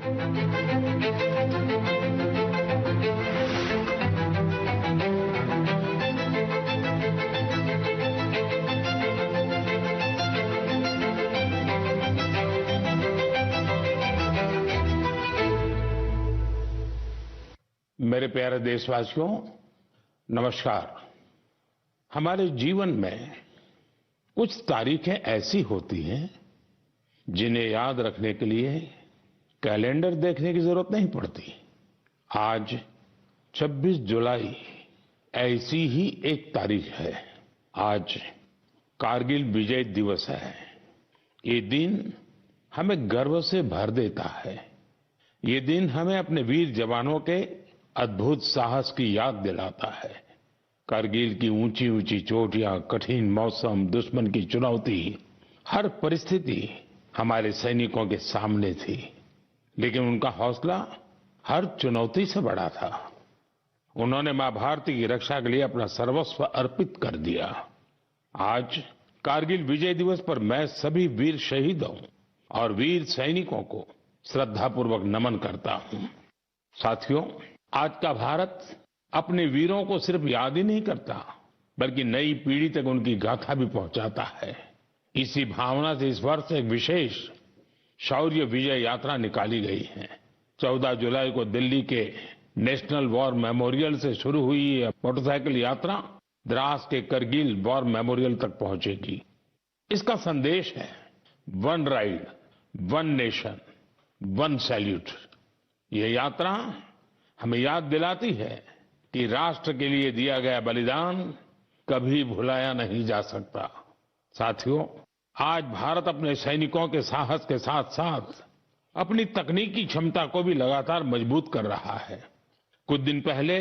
मेरे प्यारे देशवासियों, नमस्कार। हमारे जीवन में कुछ तारीखें ऐसी होती हैं जिन्हें याद रखने के लिए कैलेंडर देखने की जरूरत नहीं पड़ती। आज 26 जुलाई ऐसी ही एक तारीख है। आज कारगिल विजय दिवस है। ये दिन हमें गर्व से भर देता है। ये दिन हमें अपने वीर जवानों के अद्भुत साहस की याद दिलाता है। कारगिल की ऊंची ऊंची चोटियां, कठिन मौसम, दुश्मन की चुनौती, हर परिस्थिति हमारे सैनिकों के सामने थी, लेकिन उनका हौसला हर चुनौती से बड़ा था। उन्होंने मां भारती की रक्षा के लिए अपना सर्वस्व अर्पित कर दिया। आज कारगिल विजय दिवस पर मैं सभी वीर शहीदों और वीर सैनिकों को श्रद्धापूर्वक नमन करता हूं। साथियों, आज का भारत अपने वीरों को सिर्फ याद ही नहीं करता, बल्कि नई पीढ़ी तक उनकी गाथा भी पहुंचाता है। इसी भावना से इस वर्ष एक विशेष शौर्य विजय यात्रा निकाली गई है। 14 जुलाई को दिल्ली के नेशनल वॉर मेमोरियल से शुरू हुई ये मोटरसाइकिल यात्रा द्रास के करगिल वॉर मेमोरियल तक पहुंचेगी। इसका संदेश है one ride, one nation, one salute. ये यात्रा हमें याद दिलाती है कि राष्ट्र के लिए दिया गया बलिदान कभी भुलाया नहीं जा सकता। साथियों, आज भारत अपने सैनिकों के साहस के साथ साथ अपनी तकनीकी क्षमता को भी लगातार मजबूत कर रहा है। कुछ दिन पहले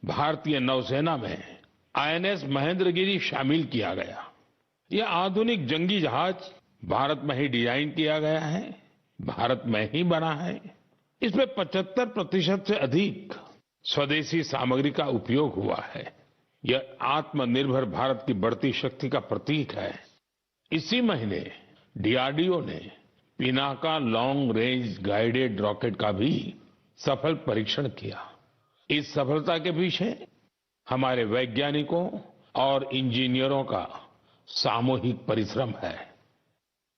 भारतीय नौसेना में आईएनएस महेंद्रगिरी शामिल किया गया। यह आधुनिक जंगी जहाज भारत में ही डिजाइन किया गया है, भारत में ही बना है। इसमें 75% से अधिक स्वदेशी सामग्री का उपयोग हुआ है। यह आत्मनिर्भर भारत की बढ़ती शक्ति का प्रतीक है। इसी महीने डीआरडीओ ने Pinaka long range guided rocket का भी सफल परीक्षण किया। इस सफलता के पीछे हमारे वैज्ञानिकों और इंजीनियरों का सामूहिक परिश्रम है।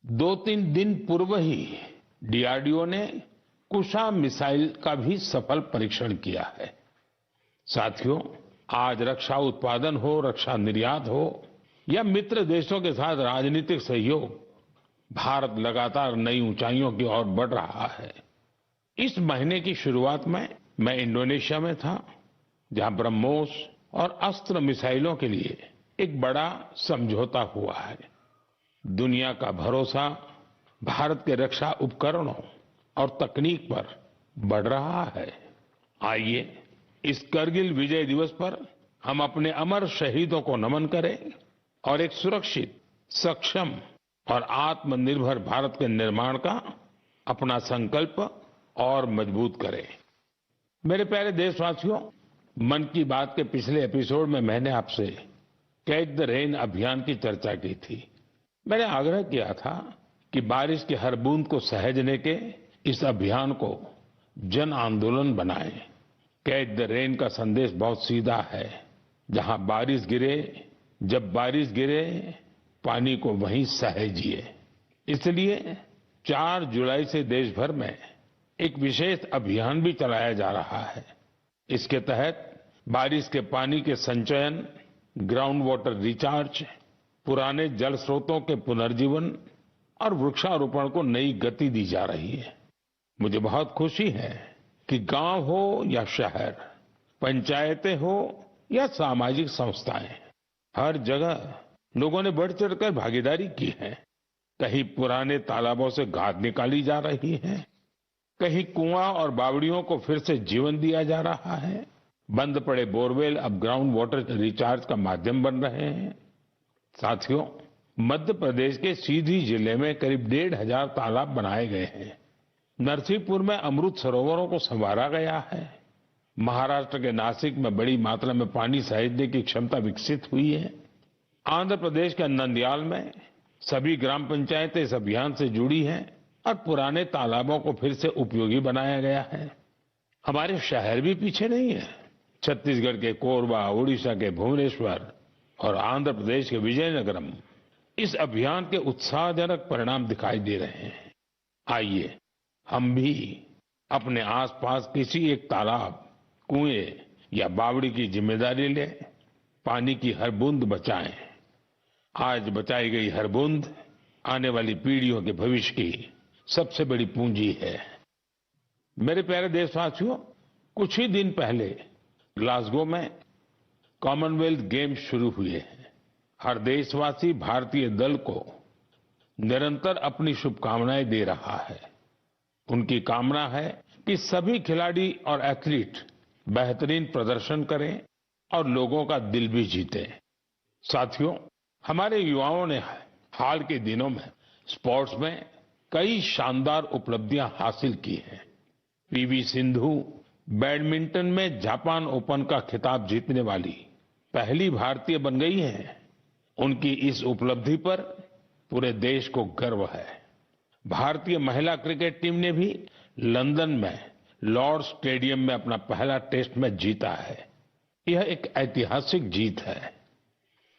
2-3 दिन पूर्व ही डीआरडीओ ने कुशा मिसाइल का भी सफल परीक्षण किया है। साथियों, आज रक्षा उत्पादन हो, रक्षा निर्यात हो या मित्र देशों के साथ राजनीतिक सहयोग, भारत लगातार नई ऊंचाइयों की ओर बढ़ रहा है। इस महीने की शुरुआत में मैं इंडोनेशिया में था, जहां ब्रह्मोस और अस्त्र मिसाइलों के लिए एक बड़ा समझौता हुआ है। दुनिया का भरोसा भारत के रक्षा उपकरणों और तकनीक पर बढ़ रहा है। आइए इस करगिल विजय दिवस पर हम अपने अमर शहीदों को नमन करें और एक सुरक्षित, सक्षम और आत्मनिर्भर भारत के निर्माण का अपना संकल्प और मजबूत करें। मेरे प्यारे देशवासियों, मन की बात के पिछले एपिसोड में मैंने आपसे कैच द रेन अभियान की चर्चा की थी। मैंने आग्रह किया था कि बारिश की हर बूंद को सहेजने के इस अभियान को जन आंदोलन बनाएं। कैच द रेन का संदेश बहुत सीधा है। जहां बारिश गिरे, जब बारिश गिरे, पानी को वहीं सहेजिए। इसलिए 4 जुलाई से देश भर में एक विशेष अभियान भी चलाया जा रहा है। इसके तहत बारिश के पानी के संचयन, ग्राउंड वाटर रिचार्ज, पुराने जल स्रोतों के पुनर्जीवन और वृक्षारोपण को नई गति दी जा रही है। मुझे बहुत खुशी है कि गांव हो या शहर, पंचायतें हो या सामाजिक संस्थाएं, हर जगह लोगों ने बढ़ चढ़कर भागीदारी की है। कहीं पुराने तालाबों से गाद निकाली जा रही है, कहीं कुआं और बावड़ियों को फिर से जीवन दिया जा रहा है। बंद पड़े बोरवेल अब ग्राउंड वाटर रिचार्ज का माध्यम बन रहे हैं। साथियों, मध्य प्रदेश के सीधी जिले में करीब 1,500 तालाब बनाए गए हैं। नरसिंहपुर में अमृत सरोवरों को संवारा गया है। महाराष्ट्र के नासिक में बड़ी मात्रा में पानी सहेजने की क्षमता विकसित हुई है। आंध्र प्रदेश के नंदयाल में सभी ग्राम पंचायतें इस अभियान से जुड़ी हैं और पुराने तालाबों को फिर से उपयोगी बनाया गया है। हमारे शहर भी पीछे नहीं है। छत्तीसगढ़ के कोरबा, उड़ीसा के भुवनेश्वर और आंध्र प्रदेश के विजयनगरम इस अभियान के उत्साहजनक परिणाम दिखाई दे रहे हैं। आइए हम भी अपने आसपास किसी एक तालाब, कुएं या बावड़ी की जिम्मेदारी लें, पानी की हर बूंद बचाएं। आज बचाई गई हर बूंद आने वाली पीढ़ियों के भविष्य की सबसे बड़ी पूंजी है। मेरे प्यारे देशवासियों, कुछ ही दिन पहले ग्लासगो में कॉमनवेल्थ गेम्स शुरू हुए हैं। हर देशवासी भारतीय दल को निरंतर अपनी शुभकामनाएं दे रहा है। उनकी कामना है कि सभी खिलाड़ी और एथलीट बेहतरीन प्रदर्शन करें और लोगों का दिल भी जीतें। साथियों, हमारे युवाओं ने हाल के दिनों में स्पोर्ट्स में कई शानदार उपलब्धियां हासिल की हैं। पीवी सिंधु बैडमिंटन में जापान ओपन का खिताब जीतने वाली पहली भारतीय बन गई हैं। उनकी इस उपलब्धि पर पूरे देश को गर्व है। भारतीय महिला क्रिकेट टीम ने भी लंदन में लॉर्ड्स स्टेडियम में अपना पहला टेस्ट मैच जीता है। यह एक ऐतिहासिक जीत है।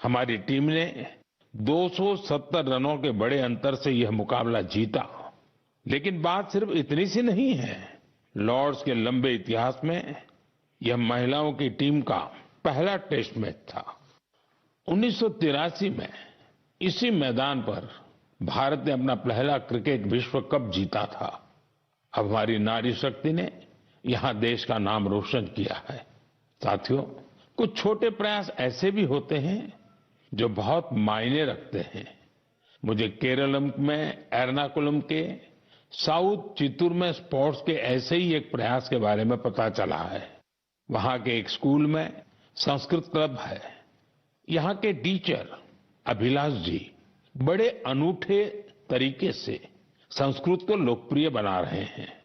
हमारी टीम ने 270 रनों के बड़े अंतर से यह मुकाबला जीता। लेकिन बात सिर्फ इतनी सी नहीं है। लॉर्ड्स के लंबे इतिहास में यह महिलाओं की टीम का पहला टेस्ट मैच था। 1983 में इसी मैदान पर भारत ने अपना पहला क्रिकेट विश्व कप जीता था। अब हमारी नारी शक्ति ने यहां देश का नाम रोशन किया है। साथियों, कुछ छोटे प्रयास ऐसे भी होते हैं जो बहुत मायने रखते हैं। मुझे केरलम में एर्नाकुलम के साउथ चित्तूर में स्पोर्ट्स के ऐसे ही एक प्रयास के बारे में पता चला है। वहां के एक स्कूल में संस्कृत क्लब है। यहां के टीचर अभिलाष जी बड़े अनूठे तरीके से संस्कृत को लोकप्रिय बना रहे हैं।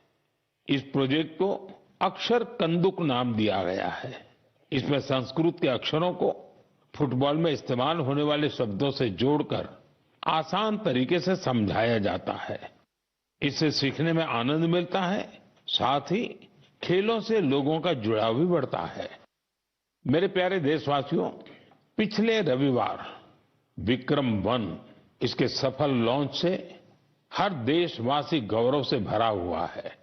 इस प्रोजेक्ट को अक्षर कंदुक नाम दिया गया है। इसमें संस्कृत के अक्षरों को फुटबॉल में इस्तेमाल होने वाले शब्दों से जोड़कर आसान तरीके से समझाया जाता है। इससे सीखने में आनंद मिलता है, साथ ही खेलों से लोगों का जुड़ाव भी बढ़ता है। मेरे प्यारे देशवासियों, पिछले रविवार विक्रम-1 इसके सफल लॉन्च से हर देशवासी गौरव से भरा हुआ है।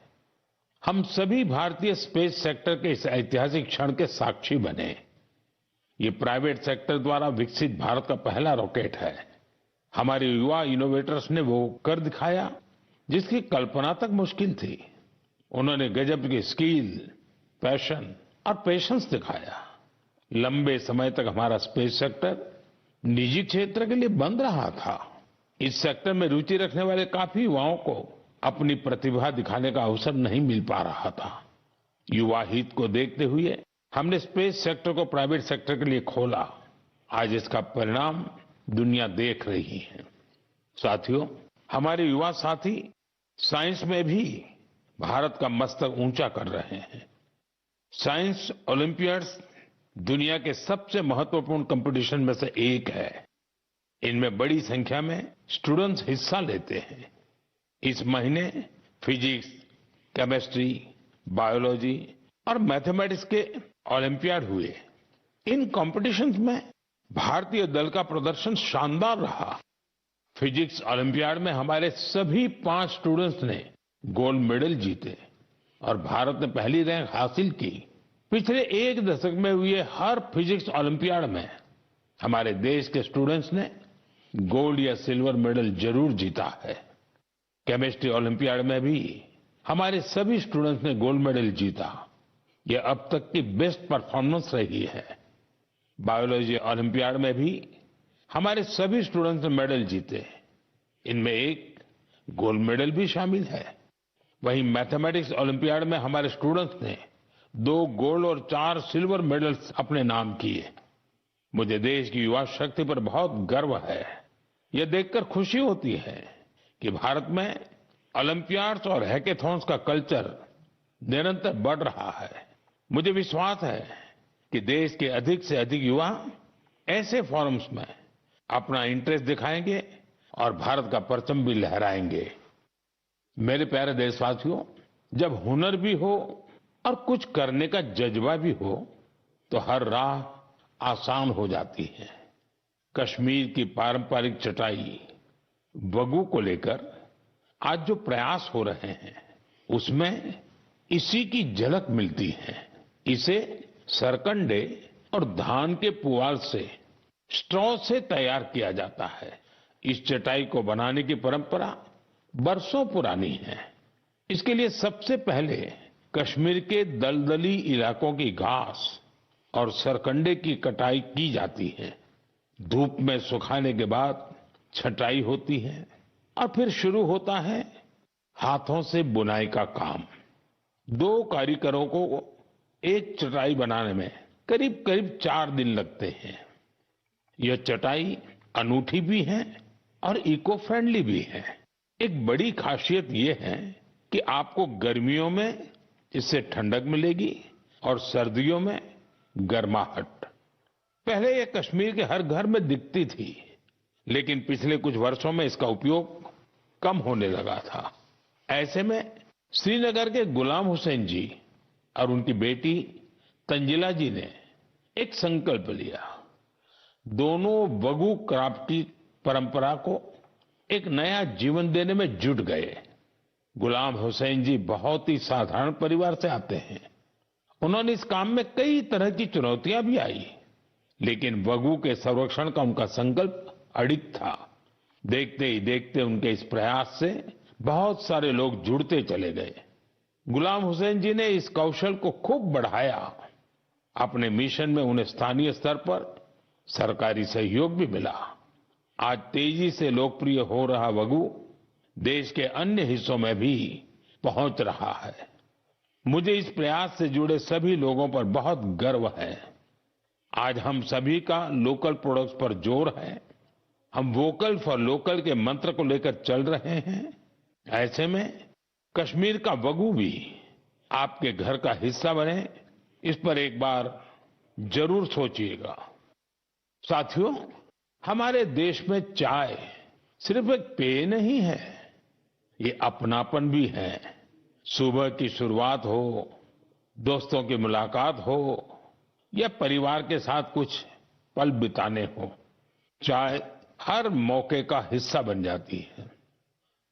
हम सभी भारतीय स्पेस सेक्टर के इस ऐतिहासिक क्षण के साक्षी बने। ये प्राइवेट सेक्टर द्वारा विकसित भारत का पहला रॉकेट है। हमारे युवा इनोवेटर्स ने वो कर दिखाया जिसकी कल्पना तक मुश्किल थी। उन्होंने गजब की स्किल, पैशन और पेशेंस दिखाया। लंबे समय तक हमारा स्पेस सेक्टर निजी क्षेत्र के लिए बंद रहा था। इस सेक्टर में रुचि रखने वाले काफी युवाओं को अपनी प्रतिभा दिखाने का अवसर नहीं मिल पा रहा था। युवा हित को देखते हुए हमने स्पेस सेक्टर को प्राइवेट सेक्टर के लिए खोला। आज इसका परिणाम दुनिया देख रही है। साथियों, हमारे युवा साथी साइंस में भी भारत का मस्तक ऊंचा कर रहे हैं। साइंस ओलंपियाड्स दुनिया के सबसे महत्वपूर्ण कंपटीशन में से एक है। इनमें बड़ी संख्या में स्टूडेंट्स हिस्सा लेते हैं। इस महीने फिजिक्स, केमिस्ट्री, बायोलॉजी और मैथमेटिक्स के ओलंपियाड हुए। इन कॉम्पिटिशन्स में भारतीय दल का प्रदर्शन शानदार रहा। फिजिक्स ओलंपियाड में हमारे सभी 5 स्टूडेंट्स ने गोल्ड मेडल जीते और भारत ने पहली रैंक हासिल की। पिछले एक दशक में हुए हर फिजिक्स ओलंपियाड में हमारे देश के स्टूडेंट्स ने गोल्ड या सिल्वर मेडल जरूर जीता है। केमिस्ट्री ओलंपियाड में भी हमारे सभी स्टूडेंट्स ने गोल्ड मेडल जीता। यह अब तक की बेस्ट परफॉर्मेंस रही है। बायोलॉजी ओलंपियाड में भी हमारे सभी स्टूडेंट्स ने मेडल जीते। इनमें एक गोल्ड मेडल भी शामिल है। वहीं मैथमेटिक्स ओलंपियाड में हमारे स्टूडेंट्स ने 2 गोल्ड और 4 सिल्वर मेडल्स अपने नाम किए। मुझे देश की युवा शक्ति पर बहुत गर्व है। यह देखकर खुशी होती है कि भारत में ओलंपियाड्स और हैकेथॉन्स का कल्चर निरंतर बढ़ रहा है। मुझे विश्वास है कि देश के अधिक से अधिक युवा ऐसे फोरम्स में अपना इंटरेस्ट दिखाएंगे और भारत का परचम भी लहराएंगे। मेरे प्यारे देशवासियों, जब हुनर भी हो और कुछ करने का जज्बा भी हो तो हर राह आसान हो जाती है। कश्मीर की पारंपरिक चटाई वगू को लेकर आज जो प्रयास हो रहे हैं उसमें इसी की झलक मिलती है। इसे सरकंडे और धान के पुआल से स्ट्रॉ से तैयार किया जाता है। इस चटाई को बनाने की परंपरा बरसों पुरानी है। इसके लिए सबसे पहले कश्मीर के दलदली इलाकों की घास और सरकंडे की कटाई की जाती है। धूप में सुखाने के बाद छटाई होती है और फिर शुरू होता है हाथों से बुनाई का काम। 2 कारीगरों को एक चटाई बनाने में करीब करीब 4 दिन लगते हैं। यह चटाई अनूठी भी है और इको फ्रेंडली भी है। एक बड़ी खासियत यह है कि आपको गर्मियों में इससे ठंडक मिलेगी और सर्दियों में गर्माहट। पहले यह कश्मीर के हर घर में दिखती थी, लेकिन पिछले कुछ वर्षों में इसका उपयोग कम होने लगा था। ऐसे में श्रीनगर के गुलाम हुसैन जी और उनकी बेटी तंजिला जी ने एक संकल्प लिया। दोनों वगू क्राफ्ट की परंपरा को एक नया जीवन देने में जुट गए। गुलाम हुसैन जी बहुत ही साधारण परिवार से आते हैं। उन्होंने इस काम में कई तरह की चुनौतियां भी आई, लेकिन वगू के संरक्षण का उनका संकल्प अडिग था। देखते ही देखते उनके इस प्रयास से बहुत सारे लोग जुड़ते चले गए। गुलाम हुसैन जी ने इस कौशल को खूब बढ़ाया। अपने मिशन में उन्हें स्थानीय स्तर पर सरकारी सहयोग भी मिला। आज तेजी से लोकप्रिय हो रहा वगू देश के अन्य हिस्सों में भी पहुंच रहा है। मुझे इस प्रयास से जुड़े सभी लोगों पर बहुत गर्व है। आज हम सभी का लोकल प्रोडक्ट्स पर जोर है। हम वोकल फॉर लोकल के मंत्र को लेकर चल रहे हैं। ऐसे में कश्मीर का वगू भी आपके घर का हिस्सा बने, इस पर एक बार जरूर सोचिएगा। साथियों, हमारे देश में चाय सिर्फ एक पेय नहीं है, ये अपनापन भी है। सुबह की शुरुआत हो, दोस्तों की मुलाकात हो या परिवार के साथ कुछ पल बिताने हो, चाय हर मौके का हिस्सा बन जाती है।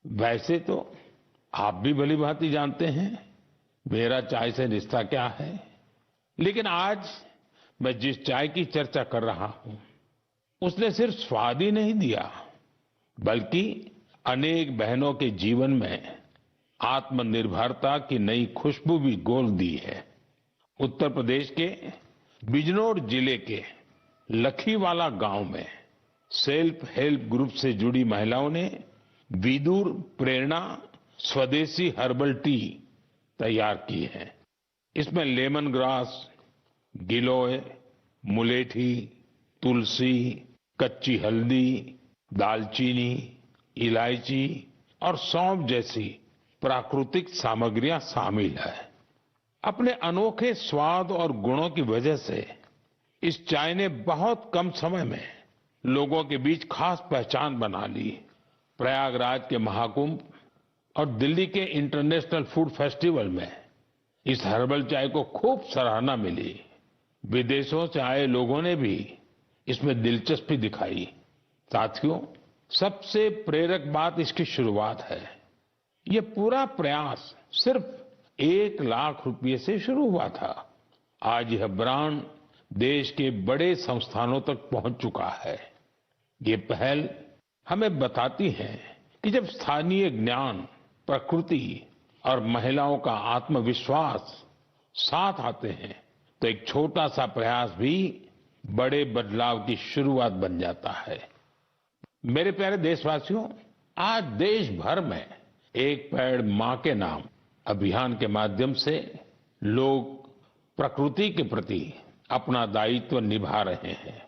वैसे तो आप भी भली भांति जानते हैं मेरा चाय से रिश्ता क्या है, लेकिन आज मैं जिस चाय की चर्चा कर रहा हूं उसने सिर्फ स्वाद ही नहीं दिया, बल्कि अनेक बहनों के जीवन में आत्मनिर्भरता की नई खुशबू भी घोल दी है। उत्तर प्रदेश के बिजनौर जिले के लखीवाला गांव में सेल्फ हेल्प ग्रुप से जुड़ी महिलाओं ने विदुर प्रेरणा स्वदेशी हर्बल टी तैयार की है। इसमें लेमन ग्रास, गिलोय, मुलेठी, तुलसी, कच्ची हल्दी, दालचीनी, इलायची और सौंफ जैसी प्राकृतिक सामग्रियां शामिल है। अपने अनोखे स्वाद और गुणों की वजह से इस चाय ने बहुत कम समय में लोगों के बीच खास पहचान बना ली। प्रयागराज के महाकुंभ और दिल्ली के इंटरनेशनल फूड फेस्टिवल में इस हर्बल चाय को खूब सराहना मिली। विदेशों से आए लोगों ने भी इसमें दिलचस्पी दिखाई। साथियों, सबसे प्रेरक बात इसकी शुरुआत है। ये पूरा प्रयास सिर्फ 1 लाख रुपए से शुरू हुआ था। आज यह ब्रांड देश के बड़े संस्थानों तक पहुंच चुका है। ये पहल हमें बताती है कि जब स्थानीय ज्ञान, प्रकृति और महिलाओं का आत्मविश्वास साथ आते हैं तो एक छोटा सा प्रयास भी बड़े बदलाव की शुरुआत बन जाता है। मेरे प्यारे देशवासियों, आज देश भर में एक पेड़ मां के नाम अभियान के माध्यम से लोग प्रकृति के प्रति अपना दायित्व निभा रहे हैं।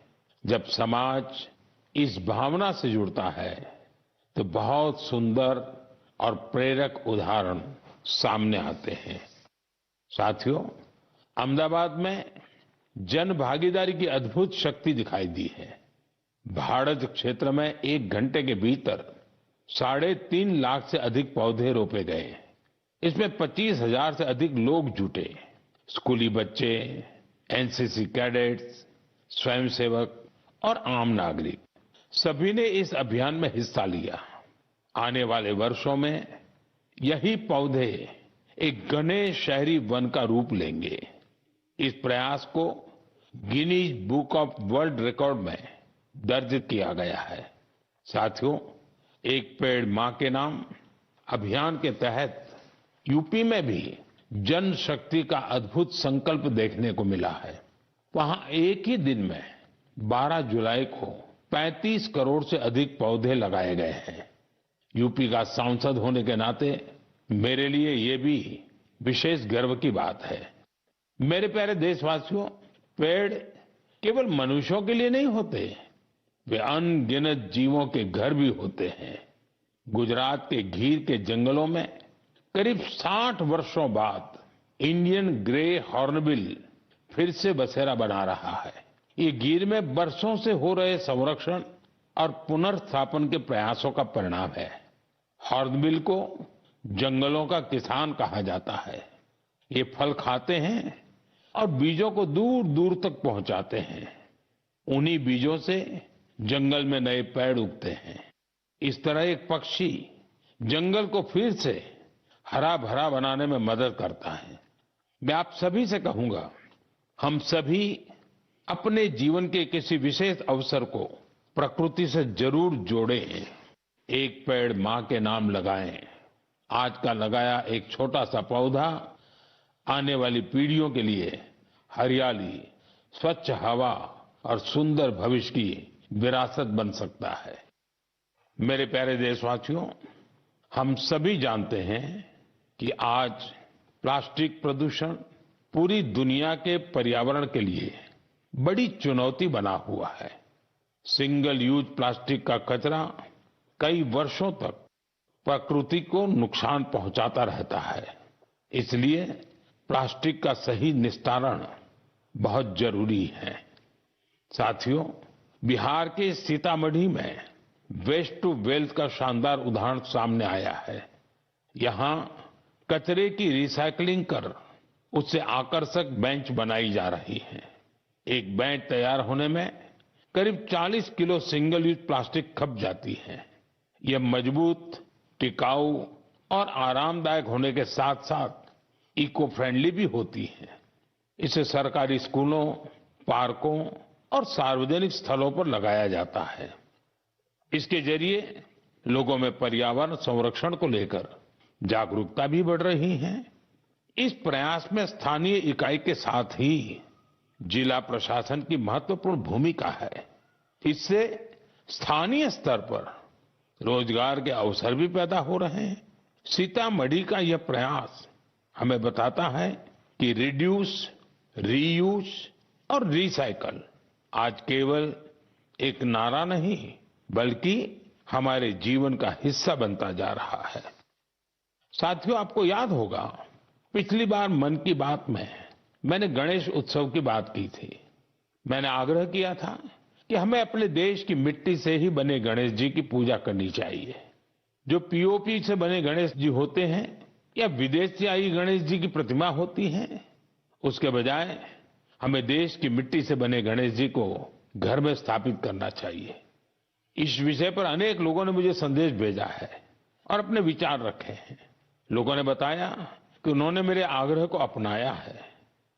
जब समाज इस भावना से जुड़ता है तो बहुत सुंदर और प्रेरक उदाहरण सामने आते हैं। साथियों, अहमदाबाद में जन भागीदारी की अद्भुत शक्ति दिखाई दी है। भाड़ज क्षेत्र में 1 घंटे के भीतर 3.5 लाख से अधिक पौधे रोपे गए। इसमें 25,000 से अधिक लोग जुटे। स्कूली बच्चे, एनसीसी कैडेट्स, स्वयंसेवक और आम नागरिक सभी ने इस अभियान में हिस्सा लिया। आने वाले वर्षों में यही पौधे एक घने शहरी वन का रूप लेंगे। इस प्रयास को Guinness book of world record में दर्ज किया गया है। साथियों, एक पेड़ मां के नाम अभियान के तहत यूपी में भी जन शक्ति का अद्भुत संकल्प देखने को मिला है। वहां एक ही दिन में 12 जुलाई को 35 करोड़ से अधिक पौधे लगाए गए हैं। यूपी का सांसद होने के नाते मेरे लिए ये भी विशेष गर्व की बात है। मेरे प्यारे देशवासियों, पेड़ केवल मनुष्यों के लिए नहीं होते, वे अनगिनत जीवों के घर भी होते हैं। गुजरात के गीर के जंगलों में करीब 60 वर्षों बाद इंडियन ग्रे हॉर्नबिल फिर से बसेरा बना रहा है। ये गीर में बरसों से हो रहे संरक्षण और पुनर्स्थापन के प्रयासों का परिणाम है। हॉर्नबिल को जंगलों का किसान कहा जाता है। ये फल खाते हैं और बीजों को दूर दूर तक पहुंचाते हैं। उन्हीं बीजों से जंगल में नए पेड़ उगते हैं। इस तरह एक पक्षी जंगल को फिर से हरा भरा बनाने में मदद करता है। मैं आप सभी से कहूंगा, हम सभी अपने जीवन के किसी विशेष अवसर को प्रकृति से जरूर जोड़ें। एक पेड़ मां के नाम लगाएं। आज का लगाया एक छोटा सा पौधा आने वाली पीढ़ियों के लिए हरियाली, स्वच्छ हवा और सुंदर भविष्य की विरासत बन सकता है। मेरे प्यारे देशवासियों, हम सभी जानते हैं कि आज प्लास्टिक प्रदूषण पूरी दुनिया के पर्यावरण के लिए बड़ी चुनौती बना हुआ है। सिंगल यूज प्लास्टिक का कचरा कई वर्षों तक प्रकृति को नुकसान पहुंचाता रहता है। इसलिए प्लास्टिक का सही निस्तारण बहुत जरूरी है। साथियों, बिहार के सीतामढ़ी में वेस्ट टू वेल्थ का शानदार उदाहरण सामने आया है। यहां कचरे की रिसाइकलिंग कर उससे आकर्षक बेंच बनाई जा रही है। एक बेंच तैयार होने में करीब 40 किलो सिंगल यूज प्लास्टिक खप जाती है। यह मजबूत, टिकाऊ और आरामदायक होने के साथ साथ इको फ्रेंडली भी होती है। इसे सरकारी स्कूलों, पार्कों और सार्वजनिक स्थलों पर लगाया जाता है। इसके जरिए लोगों में पर्यावरण संरक्षण को लेकर जागरूकता भी बढ़ रही है। इस प्रयास में स्थानीय इकाई के साथ ही जिला प्रशासन की महत्वपूर्ण भूमिका है। इससे स्थानीय स्तर पर रोजगार के अवसर भी पैदा हो रहे हैं। सीतामढ़ी का यह प्रयास हमें बताता है कि रिड्यूस, रीयूज और रिसाइकल आज केवल एक नारा नहीं, बल्कि हमारे जीवन का हिस्सा बनता जा रहा है। साथियों, आपको याद होगा, पिछली बार मन की बात में मैंने गणेश उत्सव की बात की थी। मैंने आग्रह किया था कि हमें अपने देश की मिट्टी से ही बने गणेश जी की पूजा करनी चाहिए। जो पीओपी से बने गणेश जी होते हैं या विदेश से आई गणेश जी की प्रतिमा होती है, उसके बजाय हमें देश की मिट्टी से बने गणेश जी को घर में स्थापित करना चाहिए। इस विषय पर अनेक लोगों ने मुझे संदेश भेजा है और अपने विचार रखे हैं। लोगों ने बताया कि उन्होंने मेरे आग्रह को अपनाया है।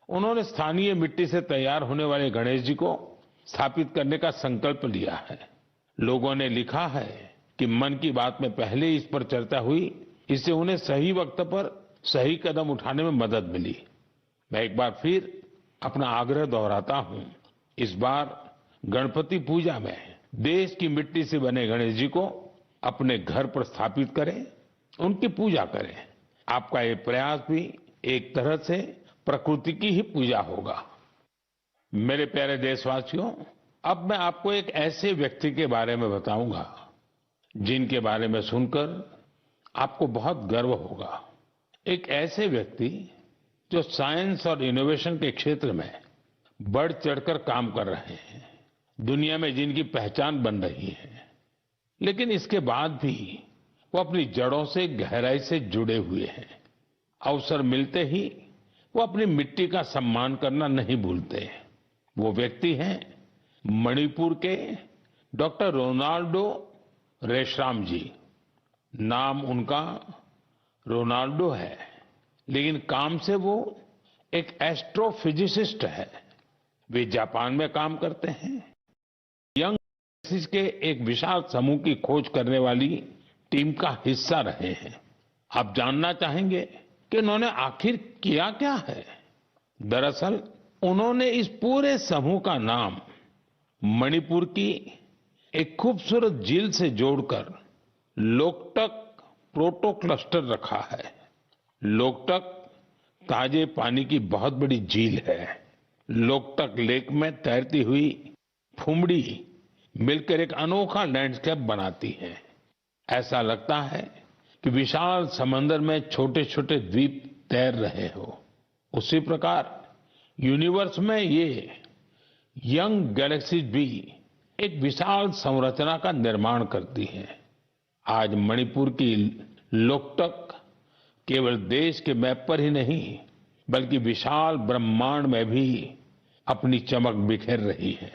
उन्होंने स्थानीय मिट्टी से तैयार होने वाले गणेश जी को स्थापित करने का संकल्प लिया है। लोगों ने लिखा है कि मन की बात में पहले इस पर चर्चा हुई, इससे उन्हें सही वक्त पर सही कदम उठाने में मदद मिली। मैं एक बार फिर अपना आग्रह दोहराता हूं, इस बार गणपति पूजा में देश की मिट्टी से बने गणेश जी को अपने घर पर स्थापित करें, उनकी पूजा करें। आपका ये प्रयास भी एक तरह से प्रकृति की ही पूजा होगा। मेरे प्यारे देशवासियों, अब मैं आपको एक ऐसे व्यक्ति के बारे में बताऊंगा जिनके बारे में सुनकर आपको बहुत गर्व होगा। एक ऐसे व्यक्ति जो साइंस और इनोवेशन के क्षेत्र में बढ़ चढ़कर काम कर रहे हैं, दुनिया में जिनकी पहचान बन रही है। लेकिन इसके बाद भी वो अपनी जड़ों से गहराई से जुड़े हुए हैं। अवसर मिलते ही वो अपनी मिट्टी का सम्मान करना नहीं भूलते। वो व्यक्ति हैं मणिपुर के डॉक्टर रोनाल्डो रेशराम जी। नाम उनका रोनाल्डो है, लेकिन काम से वो एक एस्ट्रोफिजिसिस्ट है। वे जापान में काम करते हैं। यंग गैलेक्सीज के एक विशाल समूह की खोज करने वाली टीम का हिस्सा रहे हैं। आप जानना चाहेंगे कि उन्होंने आखिर किया क्या है। दरअसल उन्होंने इस पूरे समूह का नाम मणिपुर की एक खूबसूरत झील से जोड़कर लोकटक प्रोटो क्लस्टर रखा है। लोकटक ताजे पानी की बहुत बड़ी झील है। लोकटक लेक में तैरती हुई फुमड़ी मिलकर एक अनोखा लैंडस्केप बनाती है। ऐसा लगता है कि विशाल समंदर में छोटे छोटे द्वीप तैर रहे हो। उसी प्रकार यूनिवर्स में ये यंग गैलेक्सीज भी एक विशाल संरचना का निर्माण करती हैं। आज मणिपुर की लोकटक केवल देश के मैप पर ही नहीं, बल्कि विशाल ब्रह्मांड में भी अपनी चमक बिखेर रही है।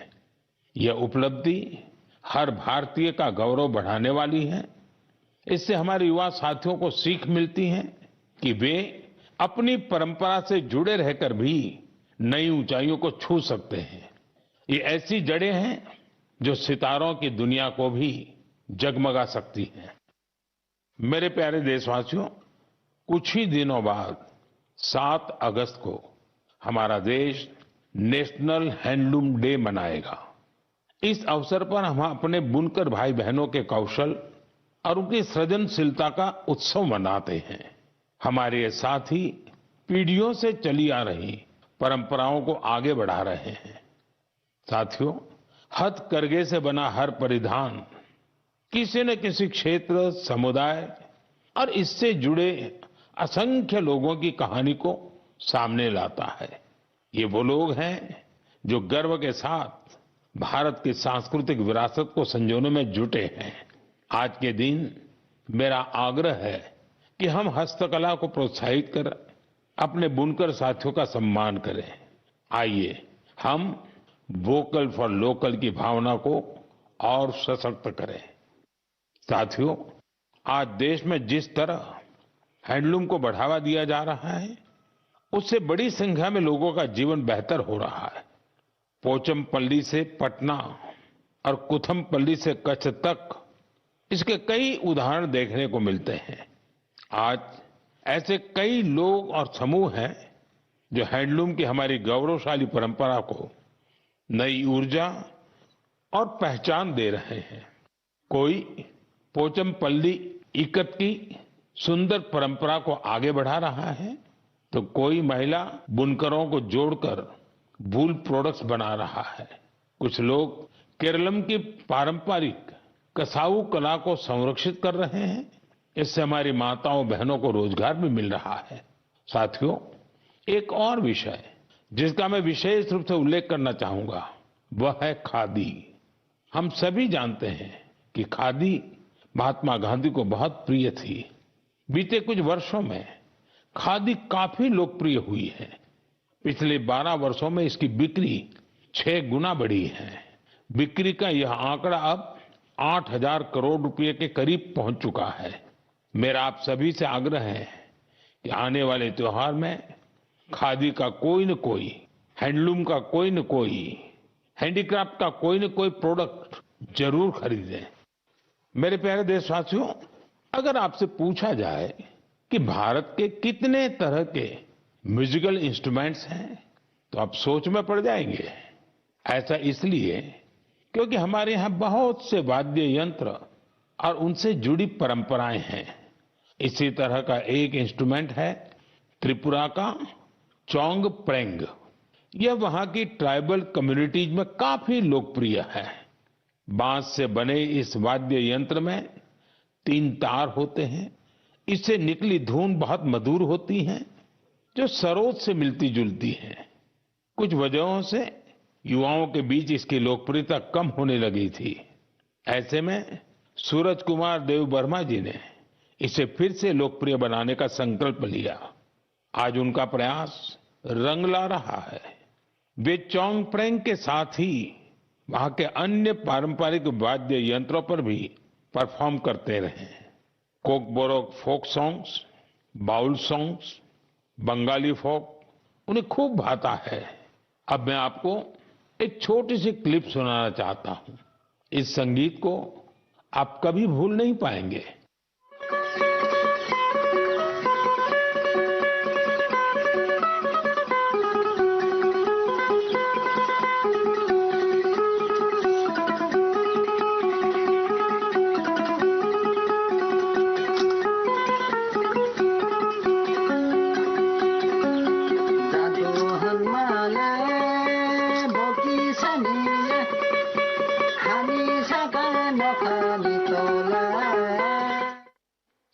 यह उपलब्धि हर भारतीय का गौरव बढ़ाने वाली है। इससे हमारे युवा साथियों को सीख मिलती है कि वे अपनी परंपरा से जुड़े रहकर भी नई ऊंचाइयों को छू सकते हैं। ये ऐसी जड़ें हैं जो सितारों की दुनिया को भी जगमगा सकती हैं। मेरे प्यारे देशवासियों, कुछ ही दिनों बाद 7 अगस्त को हमारा देश नेशनल हैंडलूम डे मनाएगा। इस अवसर पर हम अपने बुनकर भाई बहनों के कौशल और उनकी सृजनशीलता का उत्सव मनाते हैं। हमारे ये साथी पीढ़ियों से चली आ रही परंपराओं को आगे बढ़ा रहे हैं। साथियों, हथकरघे से बना हर परिधान किसी न किसी क्षेत्र, समुदाय और इससे जुड़े असंख्य लोगों की कहानी को सामने लाता है। ये वो लोग हैं जो गर्व के साथ भारत की सांस्कृतिक विरासत को संजोने में जुटे हैं। आज के दिन मेरा आग्रह है कि हम हस्तकला को प्रोत्साहित कर अपने बुनकर साथियों का सम्मान करें। आइए हम वोकल फॉर लोकल की भावना को और सशक्त करें। साथियों, आज देश में जिस तरह हैंडलूम को बढ़ावा दिया जा रहा है, उससे बड़ी संख्या में लोगों का जीवन बेहतर हो रहा है। पोचमपल्ली से पटना और कुथमपल्ली से कच्छ तक इसके कई उदाहरण देखने को मिलते हैं। आज ऐसे कई लोग और समूह हैं जो हैंडलूम की हमारी गौरवशाली परंपरा को नई ऊर्जा और पहचान दे रहे हैं। कोई पोचमपल्ली इकत की सुंदर परंपरा को आगे बढ़ा रहा है, तो कोई महिला बुनकरों को जोड़कर वूल प्रोडक्ट्स बना रहा है। कुछ लोग केरलम की पारंपरिक कसाऊ कला को संरक्षित कर रहे हैं। इससे हमारी माताओं बहनों को रोजगार भी मिल रहा है। साथियों, एक और विषय जिसका मैं विशेष रूप से उल्लेख करना चाहूंगा, वह है खादी। हम सभी जानते हैं कि खादी महात्मा गांधी को बहुत प्रिय थी। बीते कुछ वर्षों में खादी काफी लोकप्रिय हुई है। पिछले 12 वर्षों में इसकी बिक्री 6 गुना बढ़ी है। बिक्री का यह आंकड़ा अब 8,000 करोड़ रुपए के करीब पहुंच चुका है। मेरा आप सभी से आग्रह है कि आने वाले त्योहार में खादी का कोई न कोई, हैंडलूम का कोई न कोई, हैंडीक्राफ्ट का कोई न कोई प्रोडक्ट जरूर खरीदें। मेरे प्यारे देशवासियों, अगर आपसे पूछा जाए कि भारत के कितने तरह के म्यूजिकल इंस्ट्रूमेंट्स हैं, तो आप सोच में पड़ जाएंगे। ऐसा इसलिए क्योंकि हमारे यहाँ बहुत से वाद्य यंत्र और उनसे जुड़ी परंपराएं हैं। इसी तरह का एक इंस्ट्रूमेंट है त्रिपुरा का चोंग प्रेंग। यह वहां की ट्राइबल कम्युनिटीज में काफी लोकप्रिय है। बांस से बने इस वाद्य यंत्र में 3 तार होते हैं। इससे निकली धुन बहुत मधुर होती है, जो सरोद से मिलती जुलती है। कुछ वजहों से युवाओं के बीच इसकी लोकप्रियता कम होने लगी थी। ऐसे में सूरज कुमार देव वर्मा जी ने इसे फिर से लोकप्रिय बनाने का संकल्प लिया। आज उनका प्रयास रंग ला रहा है। वे चोंगप्रेंग के साथ ही वहां के अन्य पारंपरिक वाद्य यंत्रों पर भी परफॉर्म करते रहे। Kokborok folk songs, Baul songs, Bengali folk उन्हें खूब भाता है। अब मैं आपको एक छोटी सी क्लिप सुनाना चाहता हूं। इस संगीत को आप कभी भूल नहीं पाएंगे।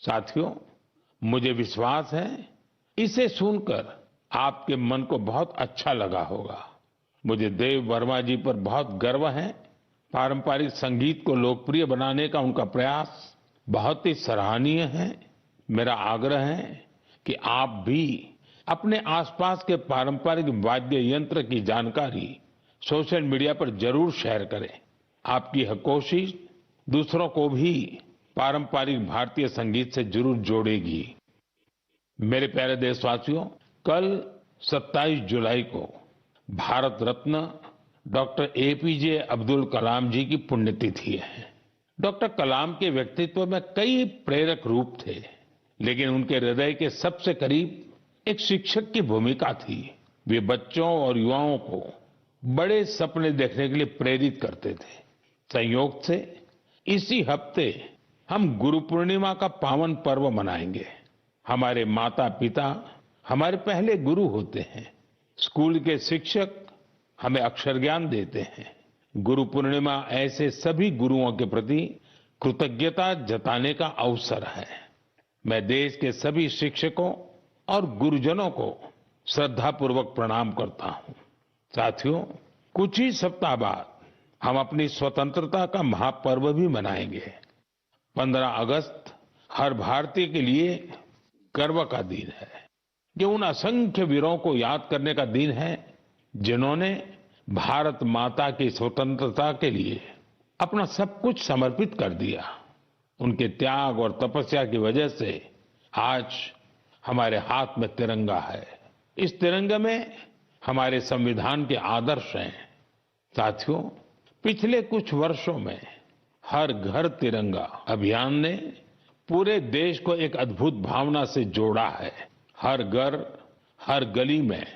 साथियों, मुझे विश्वास है इसे सुनकर आपके मन को बहुत अच्छा लगा होगा। मुझे देव वर्मा जी पर बहुत गर्व है। पारंपरिक संगीत को लोकप्रिय बनाने का उनका प्रयास बहुत ही सराहनीय है। मेरा आग्रह है कि आप भी अपने आसपास के पारंपरिक वाद्य यंत्र की जानकारी सोशल मीडिया पर जरूर शेयर करें। आपकी यह कोशिश दूसरों को भी पारंपरिक भारतीय संगीत से जरूर जोड़ेगी। मेरे प्यारे देशवासियों, कल 27 जुलाई को भारत रत्न डॉक्टर एपीजे अब्दुल कलाम जी की पुण्यतिथि है। डॉक्टर कलाम के व्यक्तित्व में कई प्रेरक रूप थे, लेकिन उनके हृदय के सबसे करीब एक शिक्षक की भूमिका थी। वे बच्चों और युवाओं को बड़े सपने देखने के लिए प्रेरित करते थे। संयोग से इसी हफ्ते हम गुरु पूर्णिमा का पावन पर्व मनाएंगे। हमारे माता पिता हमारे पहले गुरु होते हैं। स्कूल के शिक्षक हमें अक्षर ज्ञान देते हैं। गुरु पूर्णिमा ऐसे सभी गुरुओं के प्रति कृतज्ञता जताने का अवसर है। मैं देश के सभी शिक्षकों और गुरुजनों को श्रद्धापूर्वक प्रणाम करता हूं। साथियों, कुछ ही सप्ताह बाद हम अपनी स्वतंत्रता का महापर्व भी मनाएंगे। 15 अगस्त हर भारतीय के लिए गर्व का दिन है। ये उन असंख्य वीरों को याद करने का दिन है जिन्होंने भारत माता की स्वतंत्रता के लिए अपना सब कुछ समर्पित कर दिया। उनके त्याग और तपस्या की वजह से आज हमारे हाथ में तिरंगा है। इस तिरंगे में हमारे संविधान के आदर्श हैं। साथियों, पिछले कुछ वर्षों में हर घर तिरंगा अभियान ने पूरे देश को एक अद्भुत भावना से जोड़ा है। हर घर, हर गली में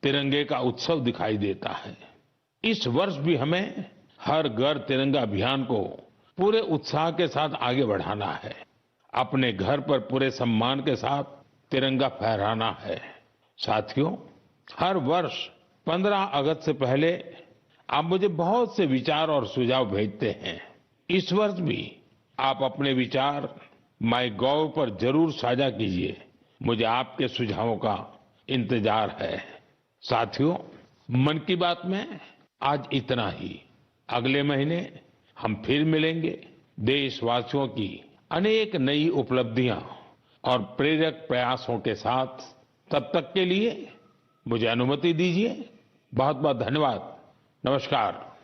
तिरंगे का उत्सव दिखाई देता है। इस वर्ष भी हमें हर घर तिरंगा अभियान को पूरे उत्साह के साथ आगे बढ़ाना है। अपने घर पर पूरे सम्मान के साथ तिरंगा फहराना है। साथियों, हर वर्ष 15 अगस्त से पहले आप मुझे बहुत से विचार और सुझाव भेजते हैं। इस वर्ष भी आप अपने विचार माईगोव पर जरूर साझा कीजिए। मुझे आपके सुझावों का इंतजार है। साथियों, मन की बात में आज इतना ही। अगले महीने हम फिर मिलेंगे देशवासियों की अनेक नई उपलब्धियां और प्रेरक प्रयासों के साथ। तब तक के लिए मुझे अनुमति दीजिए। बहुत बहुत धन्यवाद। नमस्कार।